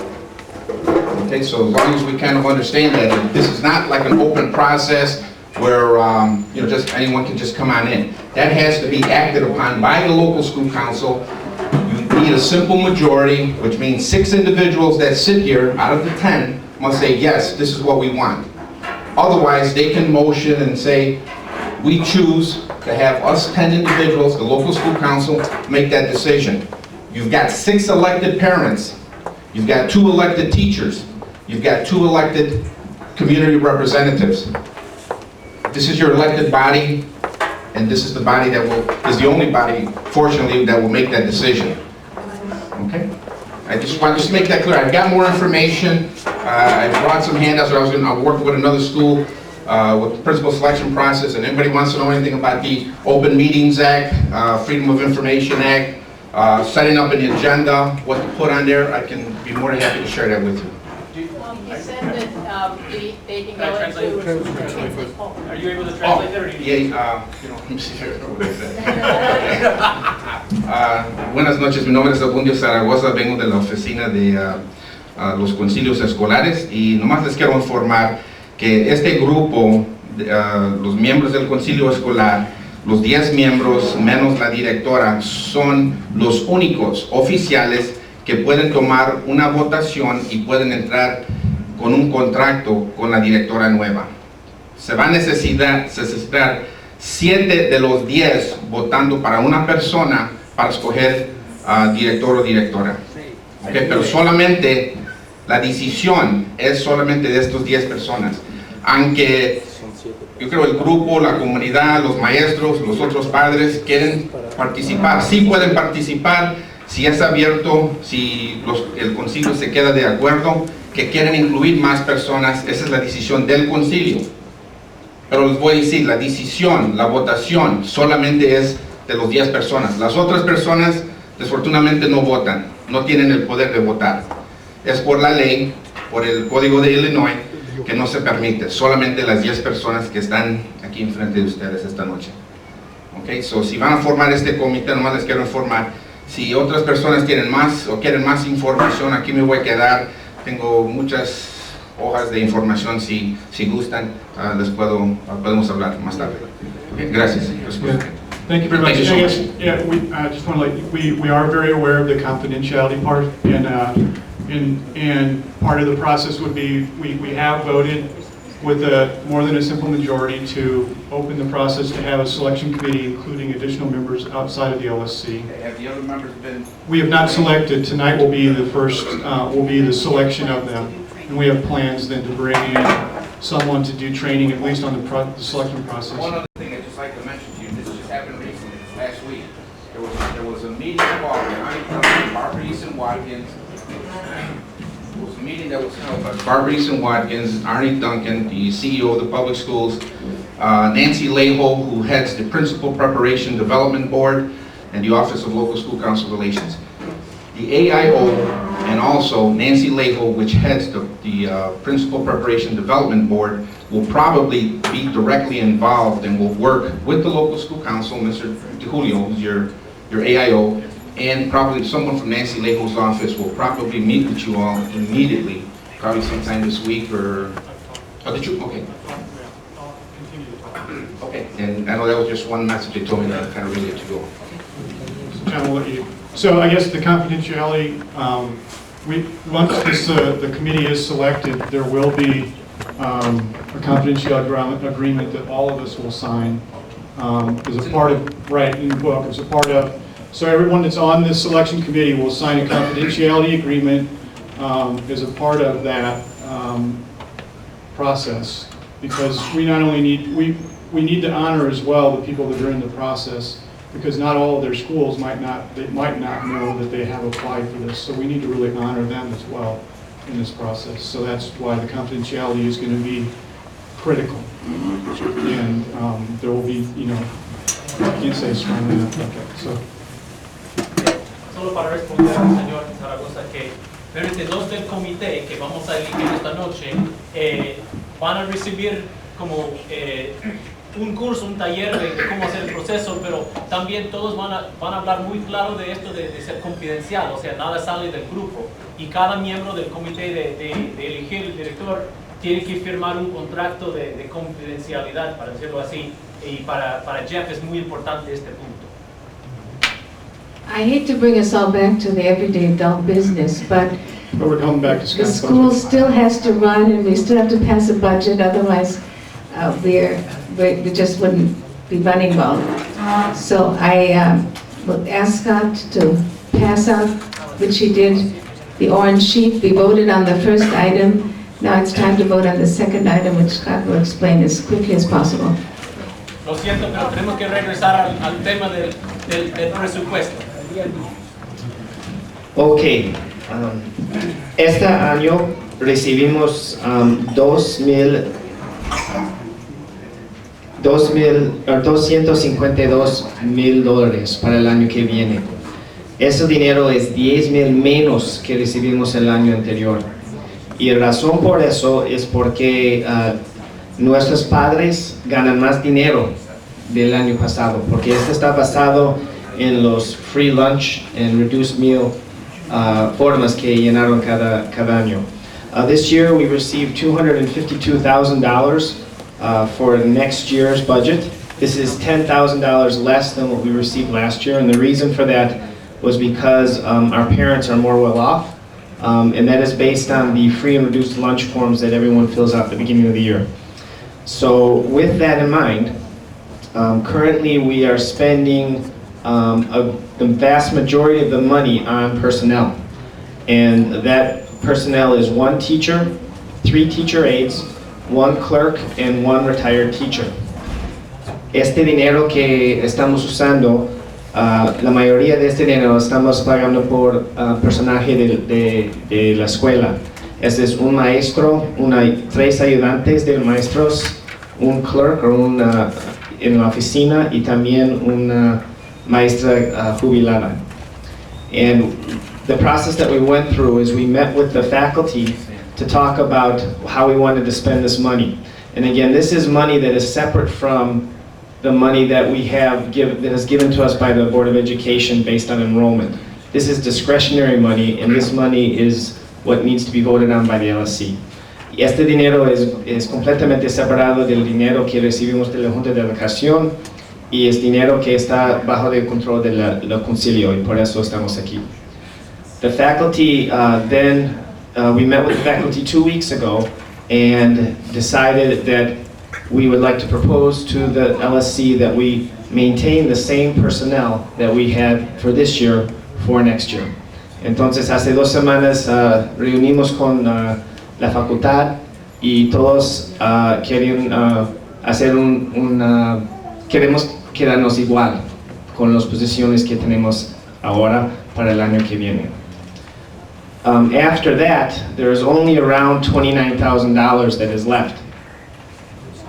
Okay, so as long as we kind of understand that this is not like an open process where you know, just anyone can just come on in. That has to be acted upon by the local school council. You need a simple majority, which means 6 individuals that sit here out of the 10 must say, yes, this is what we want. Otherwise, they can motion and say, we choose to have us 10 individuals, the local school council, make that decision. You've got 6 elected parents. You've got 2 elected teachers. You've got 2 elected community representatives. This is your elected body, and this is the body that is the only body, fortunately, that will make that decision. Okay? I just want to make that clear. I've got more information. I brought some handouts. I'm working with another school with the principal selection process, and anybody wants to know anything about the Open Meetings Act, Freedom of Information Act, setting up an agenda, what to put on there, I can be more than happy to share that with you. He said that they can go into... Are you able to translate that, or do you need let me see here. Buenas noches, mi nombre es Abundio Zaragoza, vengo de la oficina de los concilios escolares y nomás les quiero informar que este grupo, los miembros del concilio escolar, los 10 miembros menos la directora, son los únicos oficiales que pueden tomar una votación y pueden entrar con un contrato con la directora nueva. Se va a necesitar 7 de los 10 votando para una persona para escoger director o directora. Okay, pero solamente la decisión es solamente de estos 10 personas. Aunque yo creo el grupo, la comunidad, los maestros, los otros padres quieren participar, sí pueden participar si es abierto, si el concilio se queda de acuerdo que quieren incluir más personas. Esa es la decisión del concilio. Pero les voy a decir, la decisión, la votación solamente es de los 10 personas. Las otras personas desafortunadamente no votan, no tienen el poder de votar. Es por la ley, por el Código de Illinois, que no se permite. Solamente las 10 personas que están aquí enfrente de ustedes esta noche. Okay, so si van a formar este comité, nomás les quiero informar. Si otras personas tienen más o quieren más información, aquí me voy a quedar. Tengo muchas hojas de información, si gustan, podemos hablar más tarde. Okay, gracias. Yeah. Thank you very much. Thank you so much. Yeah, I just want to we are very aware of the confidentiality part, and part of the process would be we have voted with more than a simple majority to open the process to have a selection committee, including additional members outside of the LSC. Have the other members been? We have not selected. Tonight will be the first. Will be the selection of them, and we have plans then to bring in someone to do training, at least on the selection process. One other thing I'd just like to mention to you. This just happened recently, last week. There was a meeting called by Barbara Easton Watkins. It was a meeting that was held by Barbara Easton Watkins, Arnie Duncan, the CEO of the public schools, Nancy Laho, who heads the Principal Preparation Development Board, and the Office of Local School Council Relations. The AIO and also Nancy Laho, which heads the Principal Preparation Development Board, will probably be directly involved and will work with the local school council, Mr. DeJulio, who's your AIO, and probably someone from Nancy Laho's office will probably meet with you all immediately, probably sometime this week or Oh, did you? Okay. I'll continue to talk. Okay. And I know that was just one message they told me that I kind of really had to go. John will let you. So I guess the confidentiality, once the committee is selected, there will be a confidentiality agreement that all of us will sign as a part of, right, in the book, as a part of. So everyone that's on this selection committee will sign a confidentiality agreement as a part of that process, because we not only need, we need to honor as well the people that are in the process, because not all of their schools might not know that they have applied for this. So we need to really honor them as well in this process. So that's why the confidentiality is going to be critical. And there will be, I can't say strongly enough. Okay, so. Solo para responder al señor Zaragoza que realmente los del comité que vamos a elegir esta noche van a recibir como un curso, un taller de cómo hacer el proceso, pero también todos van a hablar muy claro de esto de ser confidencial, o sea, nada sale del grupo. Y cada miembro del comité de elegir el director tiene que firmar un contrato de confidencialidad, para decirlo así, y para Jeff es muy importante este punto. I hate to bring us all back to the everyday adult business, but we're coming back to the school still has to run, and we still have to pass a budget, otherwise we just wouldn't be running well. So I will ask Scott to pass out, which he did, the orange sheet. We voted on the first item. Now it's time to vote on the second item, which Scott will explain as quickly as possible. Lo siento, pero tenemos que regresar al tema del presupuesto. Ok, este año recibimos $252,000 para el año que viene. Ese dinero es 10,000 menos que recibimos el año anterior. Y la razón por eso es porque nuestros padres ganan más dinero del año pasado, porque este está basado en los free lunch and reduced meal formas que llenaron cada año. This year we received $252,000 for next year's budget. This is $10,000 less than what we received last year, and the reason for that was because our parents are more well off, and that is based on the free and reduced lunch forms that everyone fills out at the beginning of the year. So with that in mind, currently we are spending the vast majority of the money on personnel, and that personnel is 1 teacher, 3 teacher aides, 1 clerk, and 1 retired teacher. Este dinero que estamos usando, la mayoría de este dinero estamos pagando por personaje de la escuela. Este es un maestro, 3 ayudantes de maestros, un clerk en la oficina, y también una maestra jubilada. And the process that we went through is we met with the faculty to talk about how we wanted to spend this money. And again, this is money that is separate from the money that we have that is given to us by the Board of Education based on enrollment. This is discretionary money, and this money is what needs to be voted on by the LSC. Y este dinero es completamente separado del dinero que recibimos de la Junta de Educación, y es dinero que está bajo el control del concilio, y por eso estamos aquí. The faculty we met with the faculty 2 weeks ago and decided that we would like to propose to the LSC that we maintain the same personnel that we had for this year for next year. Entonces hace 2 semanas reunimos con la facultad, y todos quieren hacer queremos quedarnos igual con las posiciones que tenemos ahora para el año que viene. After that, there is only around $29,000 that is left.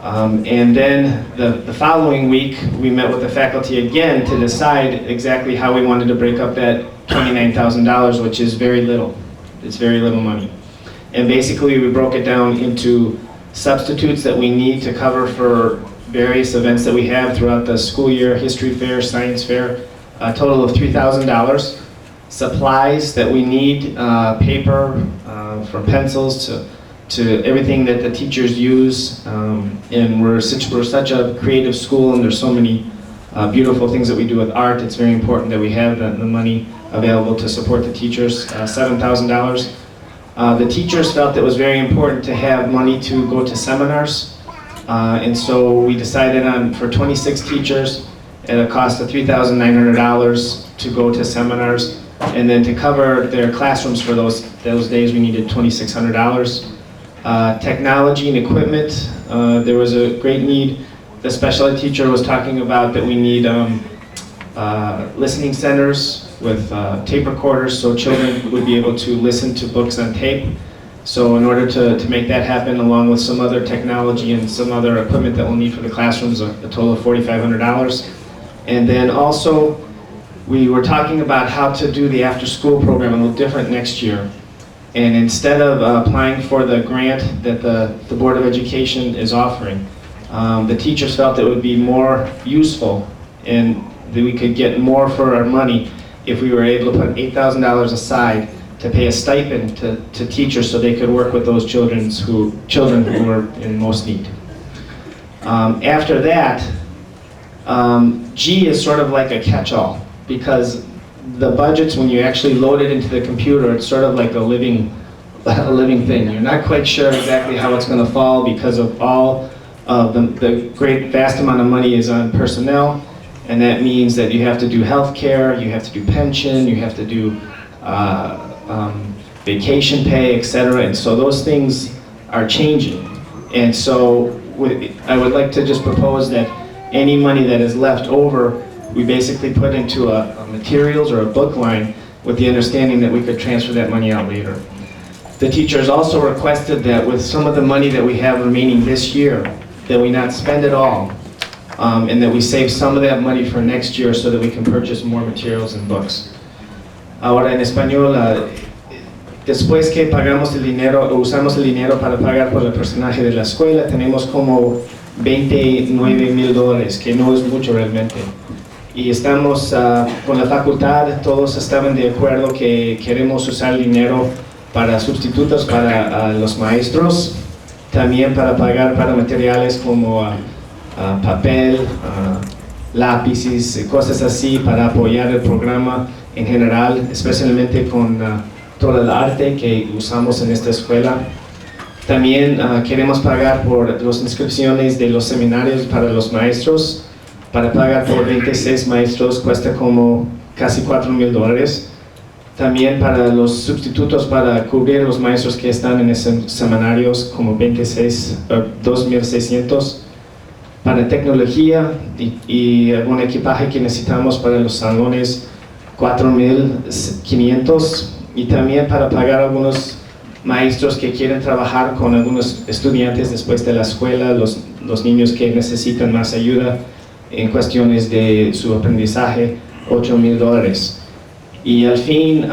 And then the following week, we met with the faculty again to decide exactly how we wanted to break up that $29,000, which is very little. It's very little money. And basically, we broke it down into substitutes that we need to cover for various events that we have throughout the school year: history fair, science fair, a total of $3,000. Supplies that we need, paper, from pencils to to everything that the teachers use. And we're such a creative school, and there's so many beautiful things that we do with art. It's very important that we have the money available to support the teachers, $7,000. The teachers felt it was very important to have money to go to seminars. And so we decided on, for 26 teachers, at a cost of $3,900 to go to seminars. And then to cover their classrooms for those days, we needed $2,600. Technology and equipment, there was a great need. The special ed teacher was talking about that we need listening centers with tape recorders so children would be able to listen to books on tape. So in order to make that happen, along with some other technology and some other equipment that we'll need for the classrooms, a total of $4,500. And then also, we were talking about how to do the after-school program a little different next year. And instead of applying for the grant that the Board of Education is offering, the teachers felt it would be more useful and that we could get more for our money if we were able to put $8,000 aside to pay a stipend to teachers so they could work with those children who were in most need. After that, G is sort of like a catch-all, because the budgets, when you actually load it into the computer, it's sort of like a living thing. You're not quite sure exactly how it's going to fall because of all of the great vast amount of money is on personnel, and that means that you have to do health care, you have to do pension, you have to do vacation pay, etc. And so those things are changing. And so I would like to just propose that any money that is left over, we basically put into a materials or a book line with the understanding that we could transfer that money out later. The teachers also requested that with some of the money that we have remaining this year, that we not spend it all, and that we save some of that money for next year so that we can purchase more materials and books. Ahora en español, después que pagamos el dinero, o usamos el dinero para pagar por el personaje de la escuela, tenemos como $29,000, que no es mucho realmente. Y estamos con la facultad, todos estaban de acuerdo que queremos usar el dinero para sustitutos para los maestros, también para pagar para materiales como papel, lápices, cosas así para apoyar el programa en general, especialmente con todo el arte que usamos en esta escuela. También queremos pagar por las inscripciones de los seminarios para los maestros. Para pagar por 26 maestros cuesta como casi $4,000. También para los sustitutos para cubrir los maestros que están en esos seminarios como 2,600. Para tecnología y algún equipaje que necesitamos para los salones, 4,500. Y también para pagar algunos maestros que quieren trabajar con algunos estudiantes después de la escuela, los niños que necesitan más ayuda en cuestiones de su aprendizaje, $8,000. Y al fin,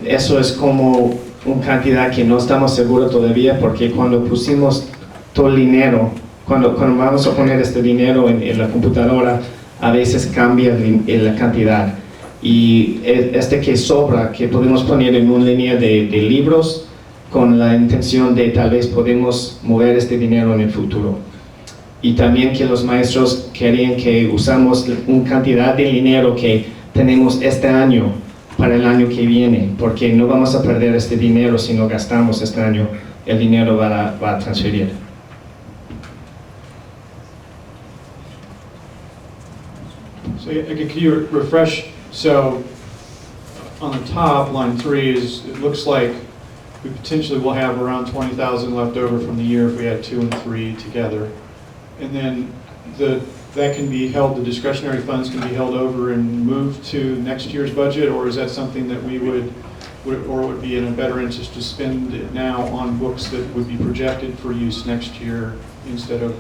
eso es como una cantidad que no estamos seguros todavía, porque cuando pusimos todo el dinero, cuando vamos a poner este dinero en la computadora, a veces cambia la cantidad. Y este que sobra, que podemos poner en una línea de libros, con la intención de tal vez podemos mover este dinero en el futuro. Y también que los maestros querían que usamos una cantidad de dinero que tenemos este año para el año que viene, porque no vamos a perder este dinero si no gastamos este año, el dinero va a transferir. So can you refresh? So on the top, line 3 it looks like we potentially will have around $20,000 left over from the year if we add 2 and 3 together. And then that can be held, the discretionary funds can be held over and moved to next year's budget, or is that something that we would be in a better interest to spend it now on books that would be projected for use next year instead of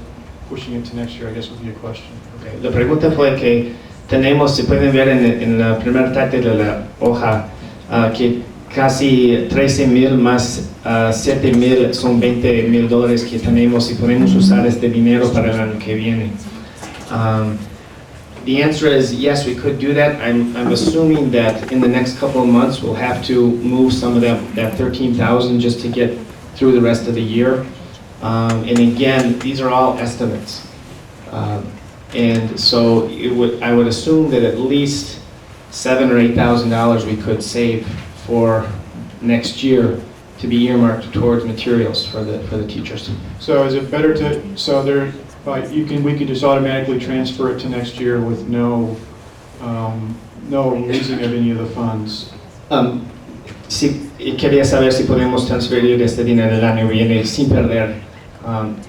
pushing it to next year, I guess would be a question. Okay. La pregunta fue que tenemos, si pueden ver en la primera parte de la hoja, que casi 13,000 más 7,000 son $20,000 que tenemos y podemos usar este dinero para el año que viene. The answer is yes, we could do that. I'm assuming that in the next couple of months we'll have to move some of that 13,000 just to get through the rest of the year. And again, these are all estimates. And so I would assume that at least $7,000 or $8,000 we could save for next year to be earmarked towards materials for the teachers. So is it better to, so there, we can just automatically transfer it to next year with no losing of any of the funds? Sí, quería saber si podemos transferir este dinero el año que viene sin perder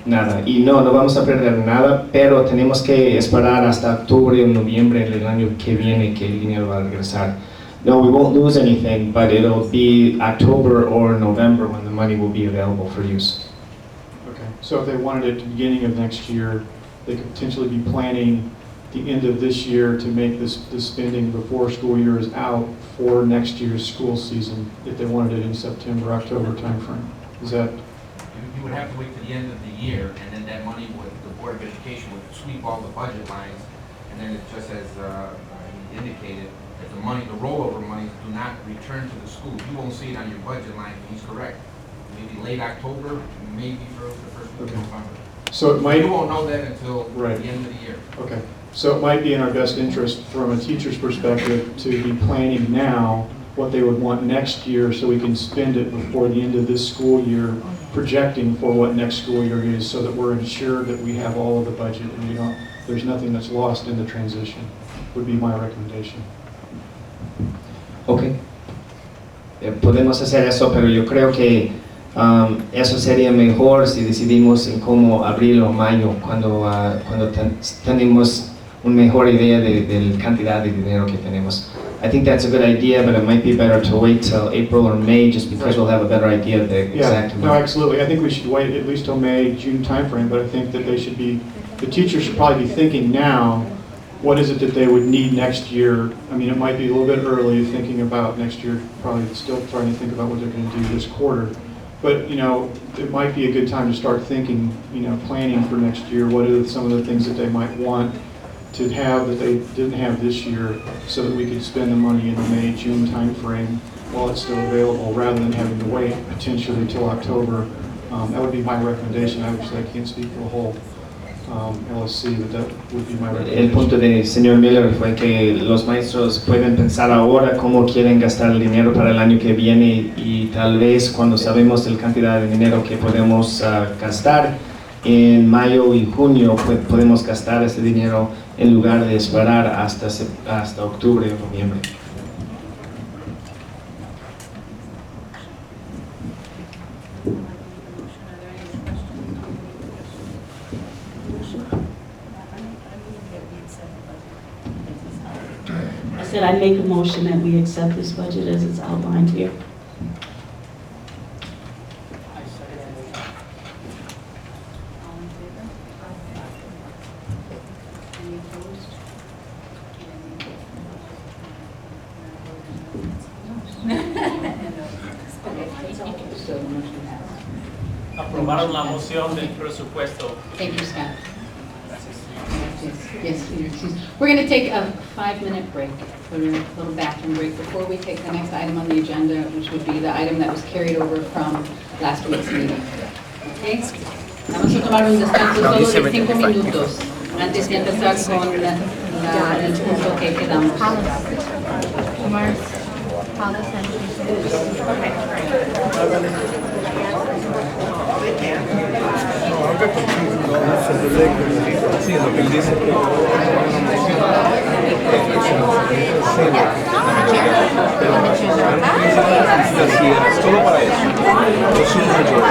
nada. Y no vamos a perder nada, pero tenemos que esperar hasta octubre o noviembre del año que viene que el dinero va a regresar. No, we won't lose anything, but it'll be October or November when the money will be available for use. Okay, so if they wanted it at the beginning of next year, they could potentially be planning the end of this year to make this spending before school year is out for next year's school season, if they wanted it in September, October timeframe. Is that? You would have to wait to the end of the year, and then that money would, the Board of Education would sweep all the budget lines, and then it just as he indicated, that the money, the rollover monies do not return to the schools. You won't see it on your budget line, he's correct. Maybe late October, maybe for the first week of November. So it might. You won't know that until Right. the end of the year. Okay, so it might be in our best interest from a teacher's perspective to be planning now what they would want next year so we can spend it before the end of this school year, projecting for what next school year is so that we're ensured that we have all of the budget and there's nothing that's lost in the transition, would be my recommendation. Ok. Podemos hacer eso, pero yo creo que eso sería mejor si decidimos en cómo abril o mayo, cuando tenemos una mejor idea de la cantidad de dinero que tenemos. I think that's a good idea, but it might be better to wait till April or May just because we'll have a better idea of the exact amount. No, absolutely. I think we should wait at least till May, June timeframe, but I think that the teachers should probably be thinking now, what is it that they would need next year? I mean, it might be a little bit early thinking about next year, probably still trying to think about what they're going to do this quarter. But, it might be a good time to start thinking, planning for next year. What are some of the things that they might want to have that they didn't have this year so that we could spend the money in the May, June timeframe while it's still available rather than having to wait potentially until October. That would be my recommendation. Obviously, I can't speak for the whole LSC, but that would be my recommendation. El punto del señor Miller fue que los maestros pueden pensar ahora cómo quieren gastar el dinero para el año que viene y tal vez cuando sabemos la cantidad de dinero que podemos gastar en mayo y junio podemos gastar ese dinero en lugar de esperar hasta octubre o noviembre. I said I make a motion that we accept this budget as it's outlined here. Aprobaron la moción del presupuesto. Thank you, Scott. Yes, excuse. We're going to take a 5-minute break, for a little bathroom break, before we take the next item on the agenda, which would be the item that was carried over from last week's meeting. Okay? Vamos a tomar un descanso solo de 5 minutos antes de empezar con el punto que quedamos. Sí, lo que él dice que solo para eso. Yo soy mayor.